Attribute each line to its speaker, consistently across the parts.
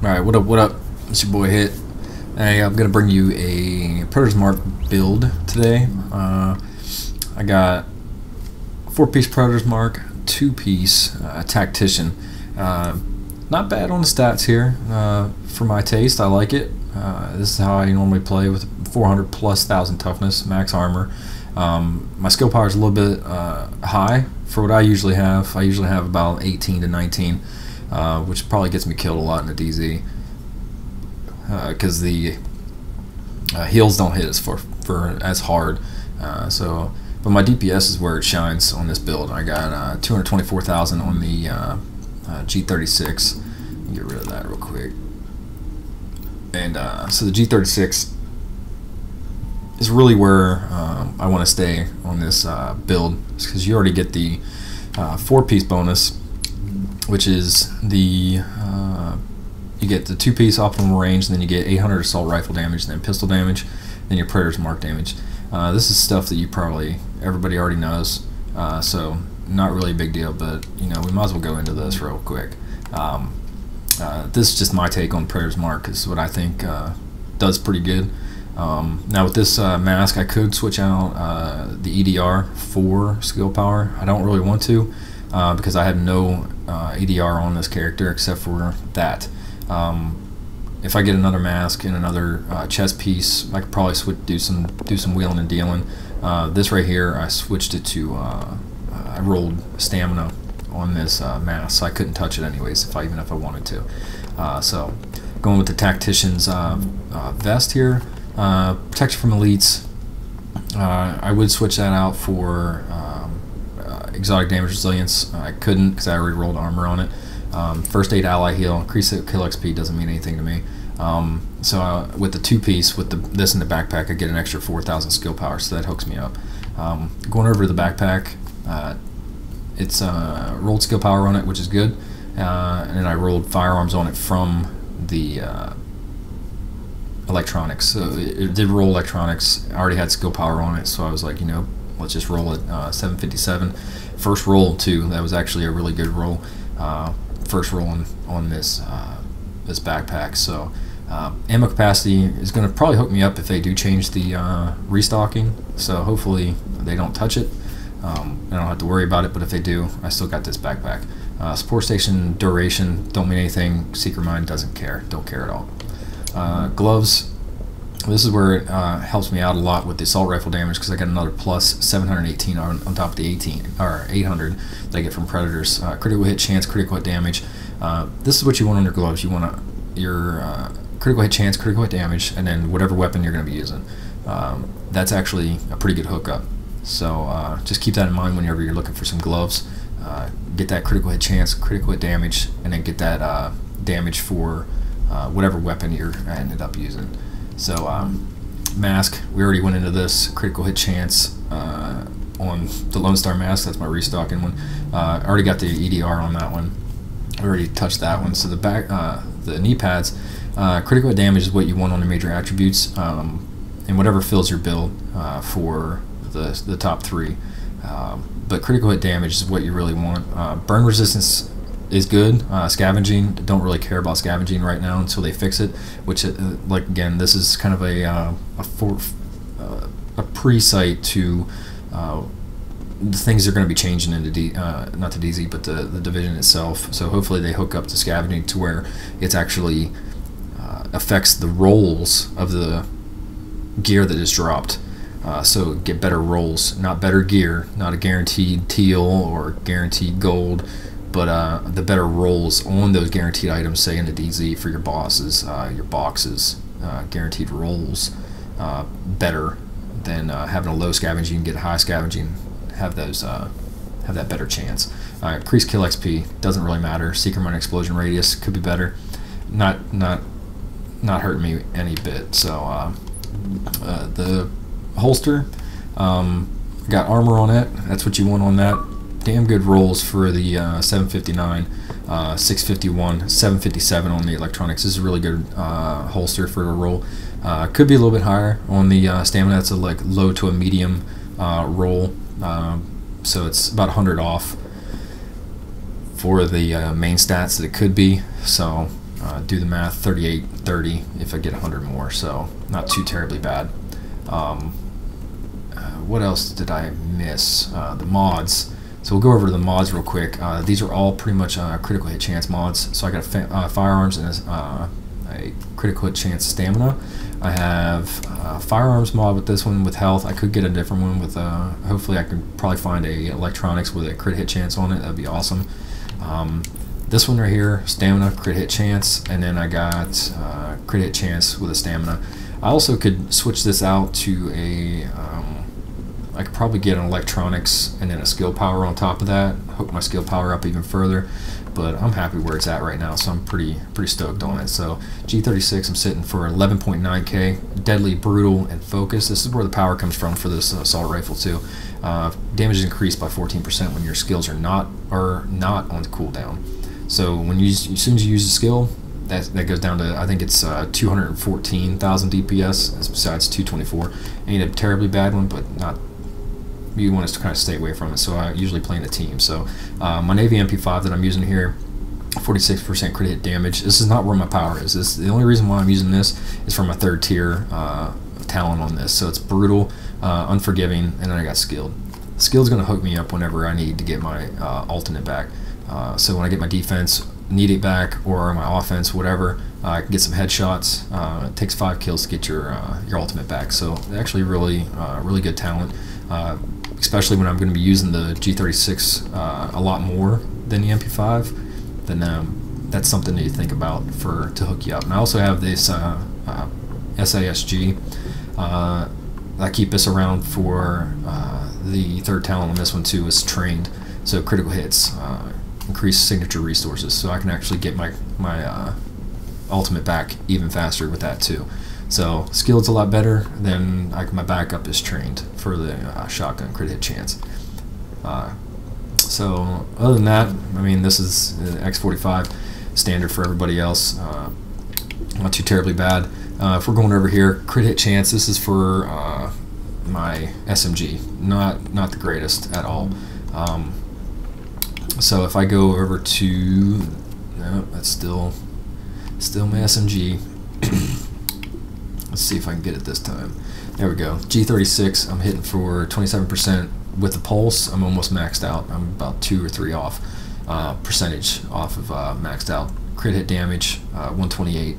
Speaker 1: Alright, what up, what up? It's your boy Hit. Hey, I'm gonna bring you a Predator's Mark build today. I got 4-piece Predator's Mark, 2-piece Tactician. Not bad on the stats here. For my taste, I like it. This is how I normally play with 400 plus 1,000 toughness, max armor. My skill power is a little bit high for what I usually have. I usually have about 18 to 19. Which probably gets me killed a lot in the DZ because the heals don't hit for as hard. But my DPS is where it shines on this build. I got 224,000 on the G36. Get rid of that real quick. And so the G36 is really where I want to stay on this build, because you already get the 4-piece bonus, which is the you get the 2-piece optimal range, and then you get 800 assault rifle damage, then pistol damage, then your Predator's Mark damage. This is stuff that everybody already knows, so not really a big deal, but you know, we might as well go into this real quick. This is just my take on Predator's Mark. This is what I think does pretty good. Now with this mask, I could switch out the EDR for skill power. I don't really want to, because I have no EDR on this character except for that. If I get another mask and another chest piece, I could probably do some wheeling and dealing. This right here, I switched it to I rolled stamina on this mask, so I couldn't touch it anyways even if I wanted to. So going with the Tactician's vest here, protection from elites. I would switch that out for exotic damage resilience. I couldn't because I already rolled armor on it. First aid ally heal, increase kill XP doesn't mean anything to me. So with the 2-piece, with this in the backpack, I get an extra 4,000 skill power, so that hooks me up. Going over to the backpack, it's rolled skill power on it, which is good, and then I rolled firearms on it from the electronics. So it did roll electronics. I already had skill power on it, so I was like, you know, let's just roll it. 757. First roll too. That was actually a really good roll. First roll on this this backpack. So ammo capacity is going to probably hook me up if they do change the restocking. So hopefully they don't touch it. I don't have to worry about it. But if they do, I still got this backpack. Support station duration don't mean anything. Seeker Mine doesn't care. Don't care at all. Gloves. This is where it helps me out a lot with the assault rifle damage, because I got another plus 718 on top of the 800 that I get from Predators. Critical hit chance, critical hit damage. This is what you want on your gloves. You want your critical hit chance, critical hit damage, and then whatever weapon you're going to be using. That's actually a pretty good hookup. So just keep that in mind whenever you're looking for some gloves. Get that critical hit chance, critical hit damage, and then get that damage for whatever weapon you're ended up using. So mask, we already went into this. Critical hit chance on the Lone Star mask. That's my restocking one. I already got the EDR on that one. I already touched that one. So the knee pads, critical hit damage is what you want on the major attributes, and whatever fills your build for the top 3. But critical hit damage is what you really want. Burn resistance is good. Scavenging, don't really care about scavenging right now until they fix it, which like again, this is kind of a pre-site to the things they're going to be changing into not the DZ but the division itself. So hopefully they hook up to scavenging to where it's actually affects the rolls of the gear that is dropped. So get better rolls, not better gear, not a guaranteed teal or guaranteed gold, but the better rolls on those guaranteed items, say in the DZ for your bosses, your boxes, guaranteed rolls, better than having a low scavenging, get high scavenging, have that better chance. Increased kill XP doesn't really matter. Seeker Mine explosion radius could be better, not hurting me any bit. So the holster, got armor on it. That's what you want on that. Damn good rolls for the 759, 651, 757 on the electronics. This is a really good holster for a roll. Could be a little bit higher on the stamina. That's a low to a medium roll, so it's about 100 off for the main stats that it could be. So do the math, 38, 30 if I get 100 more, so not too terribly bad. What else did I miss? The mods. So we'll go over to the mods real quick. These are all pretty much critical hit chance mods. So I got firearms and a critical hit chance stamina. I have firearms mod with this one with health. I could get a different one with hopefully I can probably find a electronics with a crit hit chance on it. That'd be awesome. This one right here, stamina, crit hit chance, and then I got crit hit chance with a stamina. I also could switch this out to a I could probably get an electronics and then a skill power on top of that, hook my skill power up even further, but I'm happy where it's at right now, so I'm pretty stoked on it. So G36, I'm sitting for 11.9k, deadly, brutal, and focus. This is where the power comes from for this assault rifle too. Damage is increased by 14% when your skills are not on cooldown. So when you, as soon as you use a skill, that goes down to, I think it's 214,000 DPS, besides 224. Ain't a terribly bad one, but not, you want us to kind of stay away from it. So I usually play in a team. So my Navy MP5 that I'm using here, 46% crit hit damage. This is not where my power is. The only reason why I'm using this is for my 3rd tier talent on this. So it's brutal, unforgiving, and then I got skilled. Skilled's going to hook me up whenever I need to get my alternate back. So when I get my defense, need it back, or my offense, whatever, I can get some headshots. It takes 5 kills to get your ultimate back. So actually really good talent, especially when I'm going to be using the G36 a lot more than the MP5. Then that's something that you think about to hook you up. And I also have this SASG. I keep this around for the 3rd talent on this one too, is trained. So critical hits, increased signature resources, so I can actually get my ultimate back even faster with that too. So skilled's a lot better than my backup is trained for the shotgun crit hit chance. So other than that, I mean, this is X45 standard for everybody else. Not too terribly bad. If we're going over here, crit hit chance, this is for my SMG. Not the greatest at all. So if I go over to, no, that's still my SMG. Let's see if I can get it this time. There we go. G36, I'm hitting for 27% with the pulse. I'm almost maxed out. I'm about 2 or 3 off percentage off of maxed out. Crit hit damage 128,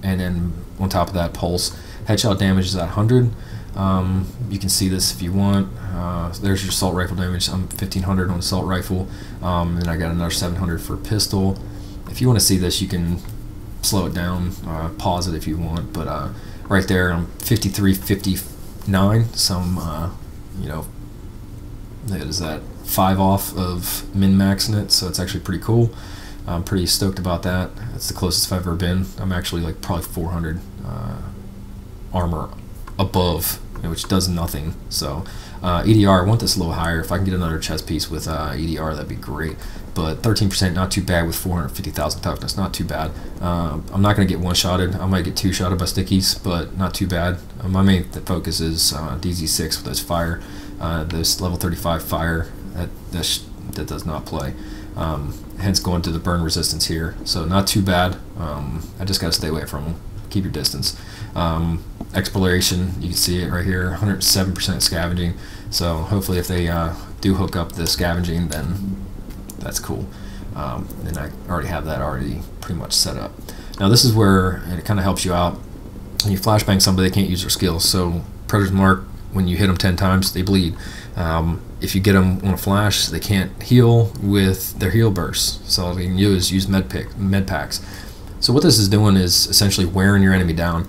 Speaker 1: and then on top of that, pulse. Headshot damage is at 100. You can see this if you want. There's your assault rifle damage. I'm 1500 on assault rifle, and I got another 700 for pistol. If you want to see this, you can slow it down, pause it if you want. But right there, I'm 5359. Some, you know, that is that 5 off of min maxing it, so it's actually pretty cool. I'm pretty stoked about that. It's the closest I've ever been. I'm actually like probably 400 armor above, which does nothing. So EDR, I want this a little higher. If I can get another chest piece with EDR, that'd be great. But 13%, not too bad with 450,000 toughness, not too bad. I'm not going to get one-shotted. I might get 2-shotted by stickies, but not too bad. My main focus is DZ6 with those fire, those level 35 fire. That does not play. Hence going to the burn resistance here. So not too bad. I just got to stay away from them. Keep your distance. Exploration, you can see it right here, 107% scavenging. So hopefully if they do hook up the scavenging, then that's cool. And I already have that pretty much set up. Now this is where it kind of helps you out. When you flashbang somebody, they can't use their skills. So Predator's Mark, when you hit them 10 times, they bleed. If you get them on a flash, they can't heal with their heal bursts. So all they can do is use med packs. So what this is doing is essentially wearing your enemy down.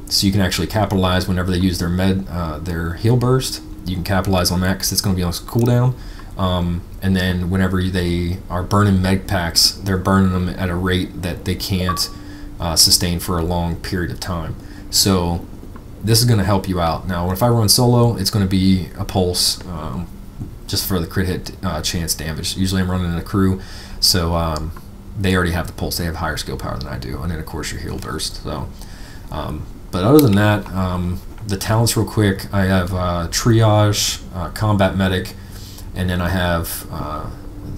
Speaker 1: So you can actually capitalize whenever they use their heal burst. You can capitalize on that because it's going to be on cooldown. And then whenever they are burning med packs, they're burning them at a rate that they can't sustain for a long period of time. So this is going to help you out. Now, if I run solo, it's going to be a pulse just for the crit hit chance damage. Usually I'm running in a crew, so they already have the pulse. They have higher skill power than I do. And then, of course, your heal burst. So, but other than that, the talents real quick, I have triage, combat medic, and then I have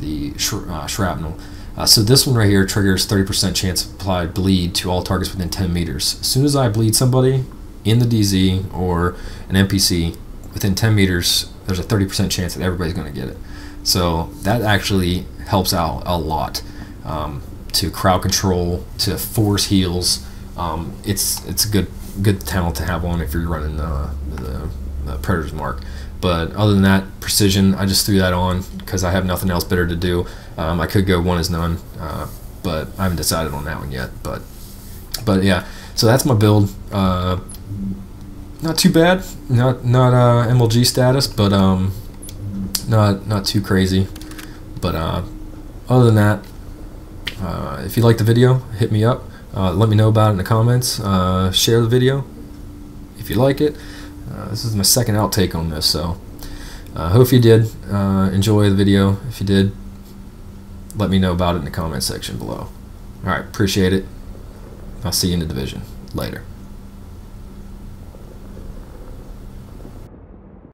Speaker 1: the shrapnel. So this one right here triggers 30% chance of applied bleed to all targets within 10 meters. As soon as I bleed somebody in the DZ or an NPC within 10 meters, there's a 30% chance that everybody's going to get it. So that actually helps out a lot to crowd control, to force heals. It's a good talent to have on if you're running the Predator's Mark. But other than that, precision, I just threw that on because I have nothing else better to do. I could go one is none, but I haven't decided on that one yet. But yeah, so that's my build. Not too bad, not MLG status, but not too crazy. But other than that, if you like the video, hit me up. Let me know about it in the comments. Share the video if you like it. This is my second outtake on this, so hope you did enjoy the video. If you did, let me know about it in the comment section below. Alright, appreciate it. I'll see you in the division. Later.